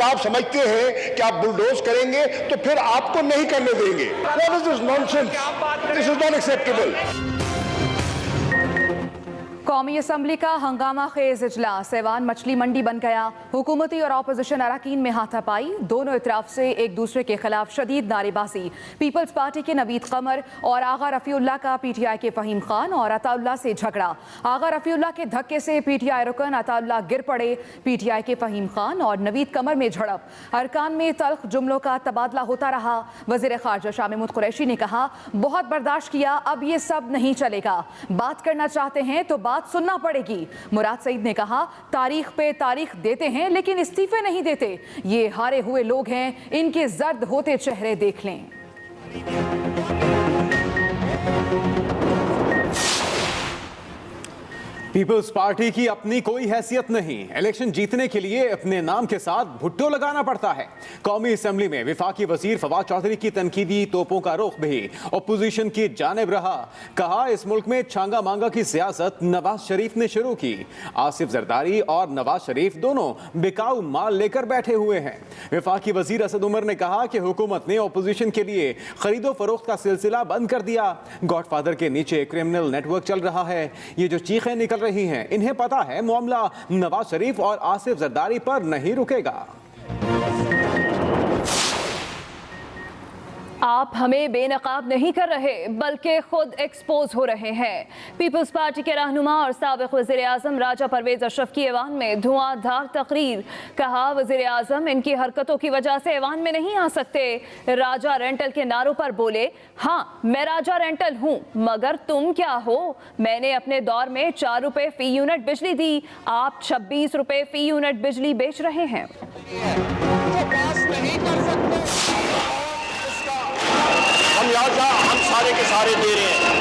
आप समझते हैं कि आप बुलडोज करेंगे तो फिर आपको नहीं करने देंगे। What is this nonsense? This is not acceptable. कौमी असम्बली का हंगामा खेज इजलास ऐवान मछली मंडी बन गया। हुकूमती और अपोजिशन अरकान में हाथापाई, दोनों इतराफ से एक दूसरे के खिलाफ शदीद नारेबाजी। पीपल्स पार्टी के नवीद कमर और आगा रफ़ीउल्लाह का पीटीआई के फ़हीम खान और अताउल्लाह से झगड़ा। आगा रफ़ीउल्लाह के धक्के से पीटीआई रुकन अताउल्लाह गिर पड़े। पीटीआई के फ़हीम खान और नवीद कमर में झड़प। अरकान में तल्ख जुमलों का तबादला होता रहा। वज़ीर ख़ारजा शाह महमूद कुरैशी ने कहा, बहुत बर्दाश्त किया, अब ये सब नहीं चलेगा। बात करना चाहते हैं तो बात सुनना पड़ेगी। मुराद सईद ने कहा, तारीख पे तारीख देते हैं लेकिन इस्तीफे नहीं देते। ये हारे हुए लोग हैं, इनके जर्द होते चेहरे देख लें। पीपल्स पार्टी की अपनी कोई हैसियत नहीं। इलेक्शन जीतने के लिए अपने नाम के साथ भुट्टो लगाना पड़ता है। कौमी असेंबली में विफाकी वजीर फवाद चौधरी की तनकीदी तोपों का रुख भी अपोजिशन की जानिब रहा। कहा, इस मुल्क में छांगा मांगा की सियासत नवाज शरीफ ने शुरू की। आसिफ जरदारी और नवाज शरीफ दोनों बिकाऊ माल लेकर बैठे हुए हैं। विफाकी वजीर असद उमर ने कहा कि हुकूमत ने अपोजिशन के लिए खरीदो फरोख्त का सिलसिला बंद कर दिया। गॉडफादर के नीचे क्रिमिनल नेटवर्क चल रहा है। ये जो चीखें निकल रही हैं, इन्हें पता है मामला नवाज शरीफ और आसिफ जरदारी पर नहीं रुकेगा। आप हमें बेनकाब नहीं कर रहे बल्कि खुद एक्सपोज हो रहे हैं। पीपल्स पार्टी के रहनुमा और साबिक वज़ीर आज़म राजा परवेज अशरफ की ऐवान में धुआंधार तकरीर। कहा, वज़ीर आज़म इनकी हरकतों की वजह से ऐवान में नहीं आ सकते। राजा रेंटल के नारों पर बोले, हाँ मैं राजा रेंटल हूँ मगर तुम क्या हो। मैंने अपने दौर में 4 रुपए फी यूनिट बिजली दी, आप 26 रुपए फी यूनिट बिजली बेच रहे हैं। हम सारे के सारे दे रहे हैं।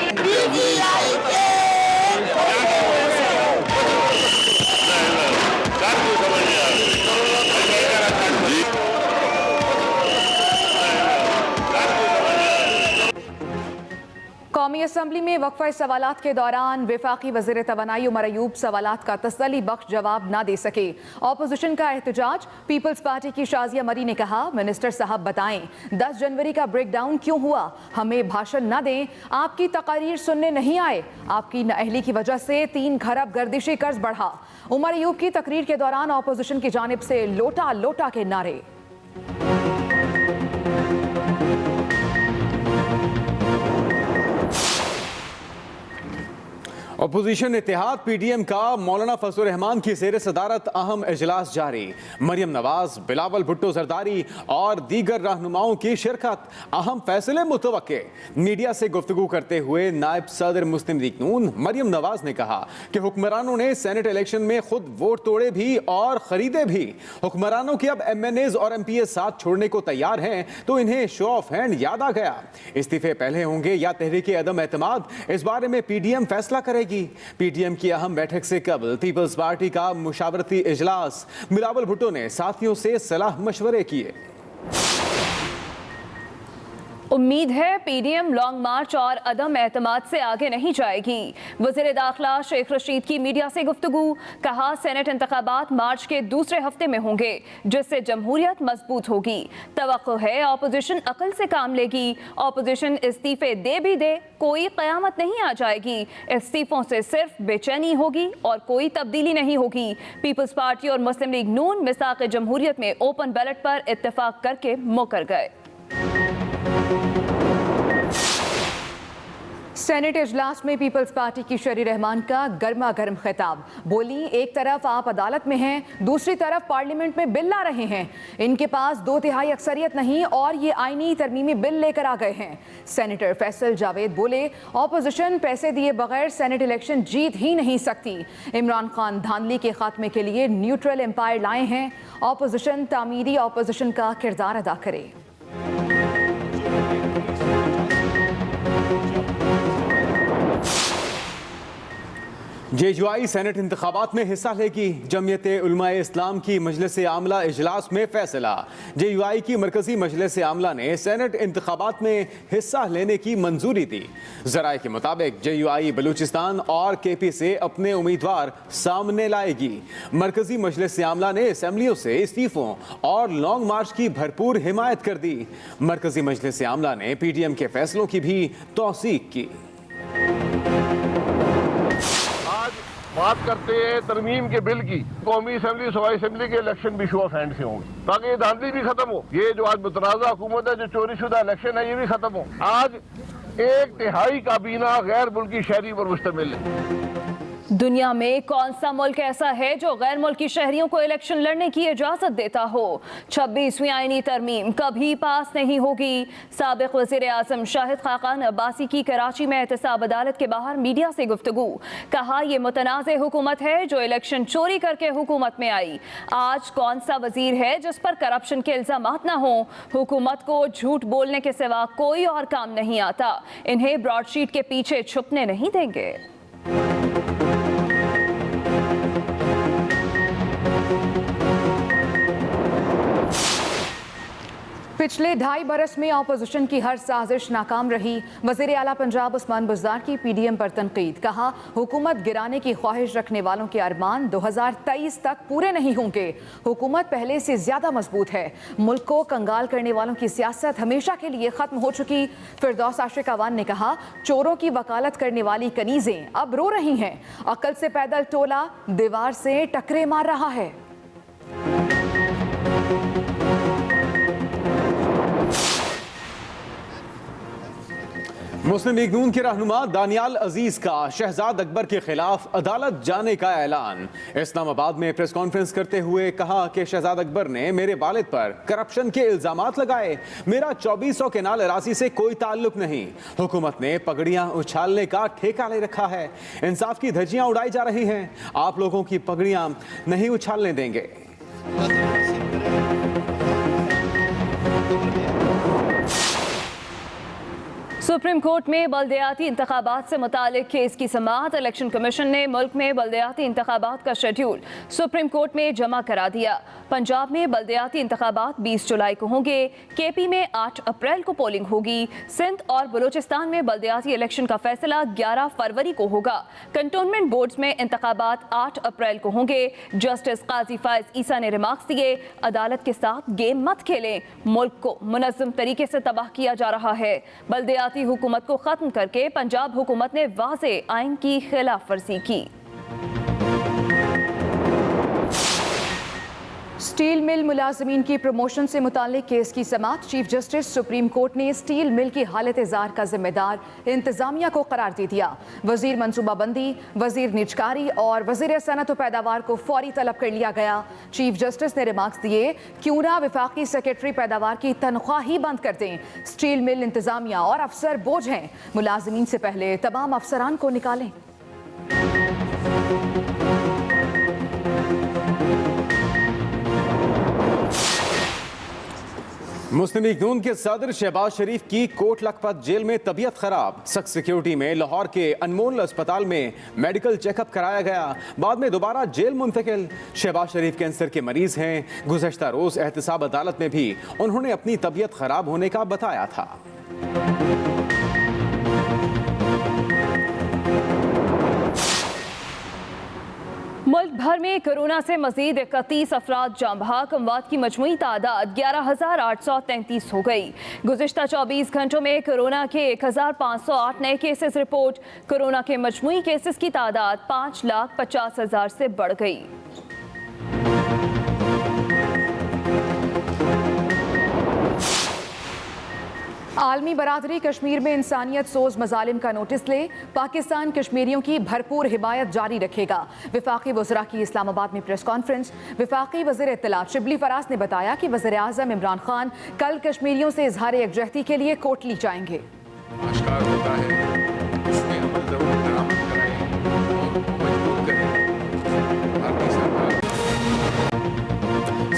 कौमी असम्बली में वक्फा सवालात के दौरान विफाकी वज़ीर तवानाई उमर अयूब सवालात का तसल्ली बख्श जवाब ना दे सके। अपोजिशन का एहतजाज। पीपल्स पार्टी की शाजिया मरी ने कहा, मिनिस्टर साहब बताएं 10 जनवरी का ब्रेक डाउन क्यों हुआ। हमें भाषण ना दें, आपकी तकारीर सुनने नहीं आए। आपकी नाअहली की वजह से 3 खरब गर्दिशी कर्ज बढ़ा। उमर अयूब की तकरीर के दौरान अपोजिशन की जानिब से लोटा लोटा के नारे। अपोजिशन इत्तेहाद पीडीएम का मौलाना फजल रहमान की ज़ेर सदारत अहम इजलास जारी। मरियम नवाज, बिलावल भुट्टो जरदारी और दीगर रहनुमाओं की शिरकत। अहम फैसले मुतवक्के। मीडिया से गुफ्तगू करते हुए नायब सदर मुस्लिम लीग नून मरियम नवाज ने कहा कि हुक्मरानों ने सेनेट इलेक्शन में खुद वोट तोड़े भी और खरीदे भी। हुक्मरानों के अब MNAs और MPs साथ छोड़ने को तैयार हैं तो इन्हें शो ऑफ हैंड याद आ गया। इस्तीफे पहले होंगे या तहरीक अदम एतमाद, इस बारे में पीडीएम फैसला करेगी। पीडीएम की अहम बैठक से कबल पीपल्स पार्टी का मुशावरती इजलास। बिलावल भुट्टो ने साथियों से सलाह मशवरे किए। उम्मीद है पीडीएम लॉन्ग मार्च और अदम एतमाद से आगे नहीं जाएगी। वज़ीर दाखिला शेख रशीद की मीडिया से गुफ्तगू। कहा, सेनेट इंतखाबात मार्च के दूसरे हफ्ते में होंगे जिससे जमहूरियत मजबूत होगी। तवक्को है अपोजिशन अकल से काम लेगी। अपोजिशन इस्तीफे दे भी दे, कोई क़यामत नहीं आ जाएगी। इस्तीफों से सिर्फ बेचैनी होगी और कोई तब्दीली नहीं होगी। पीपल्स पार्टी और मुस्लिम लीग नून मिसाक़ जमहूरियत में ओपन बैलेट पर इत्तेफाक करके मुकर गए। सेनेट इजलास में पीपल्स पार्टी की शरी रहमान का गर्मा गर्म खिताब। बोली, एक तरफ आप अदालत में हैं, दूसरी तरफ पार्लियामेंट में बिल ला रहे हैं। इनके पास 2/3 अक्सरियत नहीं और ये आईनी तरमीमी बिल लेकर आ गए हैं। सेनेटर फैसल जावेद बोले, ऑपोजिशन पैसे दिए बगैर सेनेट इलेक्शन जीत ही नहीं सकती। इमरान खान धांधली के खात्मे के लिए न्यूट्रल एम्पायर लाए हैं। ऑपोजिशन तामीरी ऑपोजिशन का किरदार अदा करे। जेयूआई सेनेट इंतखाबात में हिस्सा लेगी। जमीयत उलमा इस्लाम की मजलिस आमला इजलास में फैसला। जेयूआई की मरकजी मजलिस आमला ने सेनेट इंतखाबात में हिस्सा लेने की मंजूरी दी। जराए के मुताबिक जेयूआई बलूचिस्तान और केपी से अपने उम्मीदवार सामने लाएगी। मरकजी मजलिस आमला ने असेंबलियों से इस्तीफों और लॉन्ग मार्च की भरपूर हिमायत कर दी। मरकजी मजलिस आमला ने पीडीएम के फैसलों की भी तौसीक की। बात करते हैं तरमीम के बिल की। कौमी असेंबली सूबाई असेंबली के इलेक्शन भी शो ऑफ हैंड से होंगे ताकि ये धांधली भी खत्म हो। ये जो आज मुतनाज़ा हुकूमत है, जो चोरी शुदा इलेक्शन है, ये भी खत्म हो। आज 1/3 काबीना गैर मुल्की शहरी पर मुश्तमिल है। दुनिया में कौन सा मुल्क ऐसा है जो गैर मुल्की शहरियों को इलेक्शन लड़ने की इजाजत देता हो? 26वीं आईनी तरमीम कभी पास नहीं होगी। साबिक वज़ीर आज़म शाहिद खाकान अब्बासी की कराची में एहतसाब अदालत के बाहर मीडिया से गुफ्तगू। कहा यह मुतनाज़ हुकूमत है जो इलेक्शन चोरी करके हुकूमत में आई। आज कौन सा वजीर है जिस पर करप्शन के इल्जामात न हो? हुकूमत को झूठ बोलने के सिवा कोई और काम नहीं आता। इन्हें ब्रॉडशीट के पीछे छुपने नहीं देंगे। पिछले 2.5 बरस में ऑपोजिशन की हर साजिश नाकाम रही। वज़ीर आला पंजाब उस्मान बुज़दार की पीडीएम पर तनकीद। कहा हुकूमत गिराने की ख्वाहिश रखने वालों के अरमान 2023 तक पूरे नहीं होंगे। हुकूमत पहले से ज्यादा मजबूत है। मुल्क को कंगाल करने वालों की सियासत हमेशा के लिए खत्म हो चुकी। फिरदौस आशिक अवान ने कहा चोरों की वकालत करने वाली कनीजें अब रो रही हैं। अक्ल से पैदल टोला दीवार से टकरे मार रहा है। मुस्लिम लीग नून के रहनुमा दानियाल अजीज का शहजाद अकबर के खिलाफ अदालत जाने का ऐलान। इस्लामाबाद में प्रेस कॉन्फ्रेंस करते हुए कहा कि शहजाद अकबर ने मेरे वालिद पर करप्शन के इल्जामात लगाए। मेरा 2400 केनाल अराजी से कोई ताल्लुक नहीं। हुकूमत ने पगड़ियां उछालने का ठेका ले रखा है। इंसाफ की धज्जियां उड़ाई जा रही हैं। आप लोगों की पगड़ियां नहीं उछालने देंगे। सुप्रीम कोर्ट में बल्दियाती इंतखाबात से मुतालिक केस की समाअत। इलेक्शन कमीशन ने मुल्क में बल्दियाती इंतखाबात का शेड्यूल सुप्रीम कोर्ट में जमा करा दिया। पंजाब में बल्दियाती इंतखाबात 20 जुलाई को होंगे। केपी में 8 अप्रैल को पोलिंग होगी। सिंध और बलूचिस्तान में बल्दियाती इलेक्शन का फैसला 11 फरवरी को होगा। कंटोनमेंट बोर्ड्स में इंतखाबात 8 अप्रैल को होंगे। जस्टिस काजी फायज ईसा ने रिमार्क्स दिए, अदालत के साथ गेम मत खेलें। मुल्क को मुनज़्ज़म तरीके से तबाह किया जा रहा है। बल्दियाती हुकूमत को खत्म करके पंजाब हुकूमत ने वाज़े आइन की खिलाफ वर्जी की। स्टील मिल मुलाजमीन की प्रमोशन से मुताल्लिक केस की समाअत। चीफ जस्टिस सुप्रीम कोर्ट ने स्टील मिल की हालत जार का जिम्मेदार इंतजामिया को करार दे दिया। वजीर मनसूबाबंदी, वजीर निजकारी और वजीर सनत व पैदावार को फौरी तलब कर लिया गया। चीफ जस्टिस ने रिमार्क्स दिए, क्यों ना विफाकी सेक्रेटरी पैदावार की तनख्वाह ही बंद कर दें। स्टील मिल इंतजामिया और अफसर बोझ हैं। मुलाजमीन से पहले तमाम अफसरान को निकालें। मुस्लिम लीग नून के सदर शहबाज शरीफ की कोट लखपत जेल में तबीयत खराब। सख्त सिक्योरिटी में लाहौर के अनमोल अस्पताल में मेडिकल चेकअप कराया गया, बाद में दोबारा जेल मुंतकिल। शहबाज शरीफ कैंसर के मरीज हैं। गुज़श्ता रोज एहतसाब अदालत में भी उन्होंने अपनी तबीयत खराब होने का बताया था। मुल्क भर में कोरोना से मजीद 31 अफराद जाँ बहक। अमवात की मजमूई तादाद 11,833 हो गई। गुज़िश्ता 24 घंटों में कोरोना के 1,508 नए केसेस रिपोर्ट। कोरोना के मजमूई केसेस की तादाद 5,50,000 से बढ़ गई। आलमी बरादरी कश्मीर में इंसानियत सोज मजालिम का नोटिस ले। पाकिस्तान कश्मीरियों की भरपूर हिमायत जारी रखेगा। वफाकी वज़रा की इस्लामाबाद में प्रेस कॉन्फ्रेंस। वफाकी वज़ीर इत्तलात शिबली फराज ने बताया कि वज़ीर आज़म इमरान खान कल कश्मीरियों से इजहार यकजहती के लिए कोटली जाएंगे।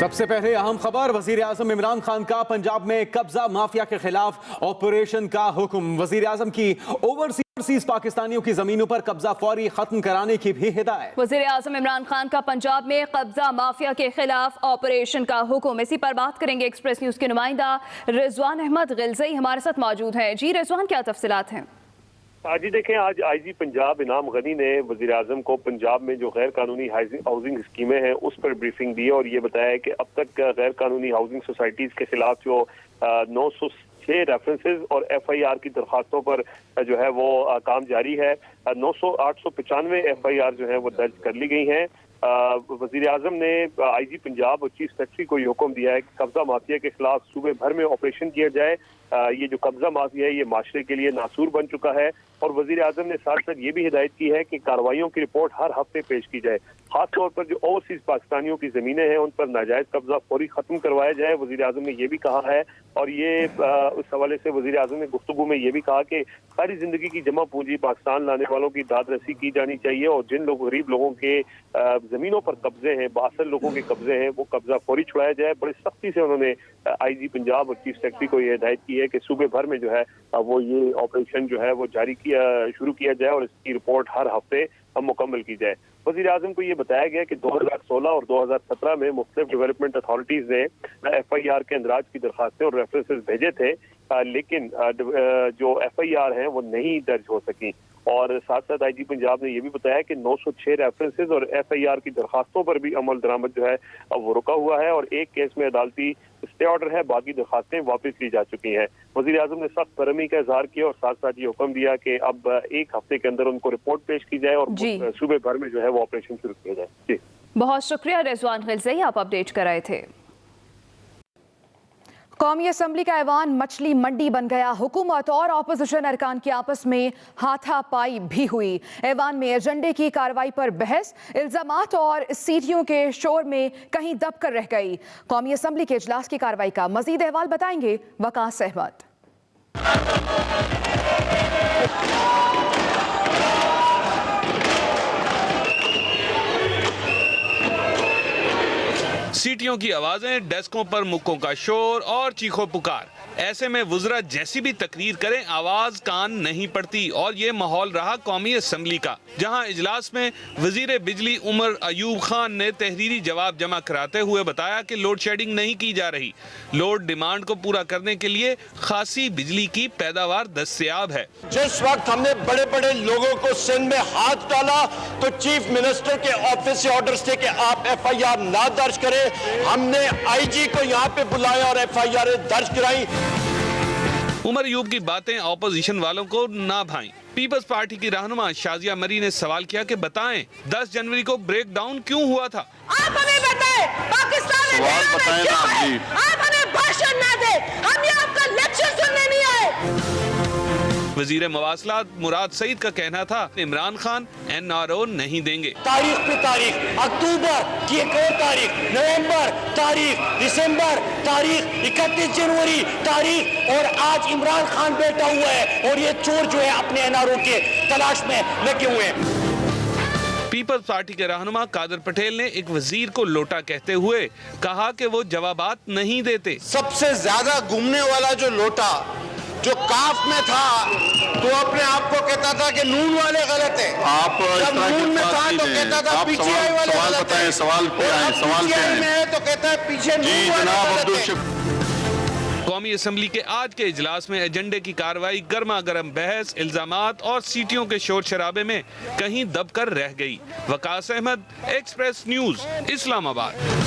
सबसे पहले अहम खबर, वजीर आजम इमरान खान का पंजाब में कब्जा माफिया के खिलाफ ऑपरेशन का हुक्म। वजीर आजम की ओवरसीज पाकिस्तानियों की जमीनों पर कब्जा फौरी खत्म कराने की भी हिदायत। वजीर आजम इमरान खान का पंजाब में कब्जा माफिया के खिलाफ ऑपरेशन का हुक्म। इसी पर बात करेंगे एक्सप्रेस न्यूज के नुमाइंदा रिजवान अहमद गिलज़ई हमारे साथ मौजूद हैं। जी रिजवान, क्या तफसीलात हैं? जी देखें, आज आईजी पंजाब इनाम गनी ने वजीर आजम को पंजाब में जो गैर कानूनी हाउसिंग स्कीमें हैं उस पर ब्रीफिंग दी और ये बताया कि अब तक गैर कानूनी हाउसिंग सोसाइटीज के खिलाफ जो 906 रेफरेंसेज और FIR की दरखास्तों पर जो है वो काम जारी है। 895 FIR जो है वो दर्ज कर ली गई हैं। वजीर आजम ने IG पंजाब और चीफ सेक्रेटरी को ये हुक्म दिया है कि कब्जा माफिया के खिलाफ सूबे भर में ऑपरेशन किया जाए। ये जो कब्जा माफिया है ये माशरे के लिए नासूर बन चुका है और वजीर आजम ने साथ साथ ये भी हिदायत की है कि कार्रवाइयों की रिपोर्ट हर हफ्ते पेश की जाए। खासतौर पर जो ओवरसीज पाकिस्तानियों की जमीनें हैं उन पर नाजायज कब्जा फौरी खत्म करवाया जाए। वजीर आजम ने ये भी कहा है और ये उस हवाले से वजीर आजम ने गुफ्तगू में ये भी कहा कि सारी जिंदगी की जमा पूंजी पाकिस्तान लाने वालों की दाद रसी की जानी चाहिए और जिन लोग गरीब लोगों के जमीनों पर कब्जे हैं, बासल लोगों के कब्जे हैं, वो कब्जा फौरी छुड़ाया जाए। बड़ी सख्ती से उन्होंने IG पंजाब और चीफ सेक्रेटरी को ये हिदायत की है कि सूबे भर में जो है वो ये ऑपरेशन जो है वो शुरू किया जाए और इसकी रिपोर्ट हर हफ्ते मुकम्मल की जाए। वज़ीर आज़म को ये बताया गया कि 2016 और 2017 में मुख्तलिफ डेवलपमेंट अथॉरिटीज ने FIR के अंदराज की दरखास्तें और रेफरेंसेस भेजे थे, लेकिन जो FIR हैं वो नहीं दर्ज हो सकी। और साथ साथ IG पंजाब ने यह भी बताया कि 906 रेफरेंसेज और FIR की दरखास्तों पर भी अमल दरामद जो है वो रुका हुआ है और एक केस में अदालती स्टे ऑर्डर है, बाकी दरखास्तें वापस ली जा चुकी हैं। वज़ीर आज़म ने सख्त बरहमी का इजहार किया और साथ साथ ये हुक्म दिया कि अब एक हफ्ते के अंदर उनको रिपोर्ट पेश की जाए और सूबे भर में जो है वो ऑपरेशन शुरू किया जाए। जी बहुत शुक्रिया रिजवान गिलज़ई, आप अपडेट कराए थे। कौमी असम्बली का ऐवान मछली मंडी बन गया। हुकूमत और अपोजिशन अरकान की आपस में हाथापाई भी हुई। ऐवान में एजेंडे की कार्रवाई पर बहस, इल्जामात और सीटियों के शोर में कहीं दब कर रह गई। कौमी असम्बली के इजलास की कार्रवाई का मजीद अहवाल बताएंगे वकास अहमद। सीटियों की आवाजें, डेस्कों पर मुक्कों का शोर और चीखों पुकार। ऐसे में वुज़रा जैसी भी तकरीर करें आवाज कान नहीं पड़ती और ये माहौल रहा कौमी असम्बली का, जहां इजलास में वजीर बिजली उमर अयूब खान ने तहरीरी जवाब जमा कराते हुए बताया कि लोड शेडिंग नहीं की जा रही। लोड डिमांड को पूरा करने के लिए खासी बिजली की पैदावार दस्तयाब है। जिस वक्त हमने बड़े बड़े लोगों को सिंध में हाथ डाला तो चीफ मिनिस्टर के ऑफिस से ऑर्डर्स थे कि आप FIR ना दर्ज करें। हमने IG को यहाँ पे बुलाया और FIR दर्ज कराई। उमर अयूब की बातें ऑपोजिशन वालों को ना भाई। पीपल्स पार्टी की रहनुमा शाजिया मरी ने सवाल किया कि बताएं 10 जनवरी को ब्रेक डाउन क्यों हुआ था। आप हमें बताएं, पाकिस्तान में आप हमें भाषण ना दे, हम ये आपका लेक्चर सुनने नहीं आए। वजीर मवासलात मुराद सईद का कहना था इमरान खान NRO नहीं देंगे। तारीख पे तारीख, अक्टूबर की एक और तारीख, नवंबर तारीख, दिसंबर तारीख, 31 जनवरी तारीख और आज इमरान खान बैठा हुआ है और ये चोर जो है अपने NRO के तलाश में लगे हुए हैं। पीपल्स पार्टी के रहनुमा कादर पटेल ने एक वजीर को लोटा कहते हुए कहा कि वो जवाबात नहीं देते। सबसे ज्यादा घूमने वाला जो लोटा जो काफ में था तो अपने आप को कहता था कि नून वाले गलत हैं। आप जब नून में था तो कहता था PTI वाले गलत हैं। सवाल पे आए, सवाल पे आए। में है तो कहता है पीछे नून वाले गलत हैं। कौमी असम्बली के आज के इजलास में एजेंडे की कार्रवाई गर्मा गर्म बहस, इल्जामात और सीटियों के शोर शराबे में कहीं दबकर रह गई। Waqas Ahmed, express news, Islamabad.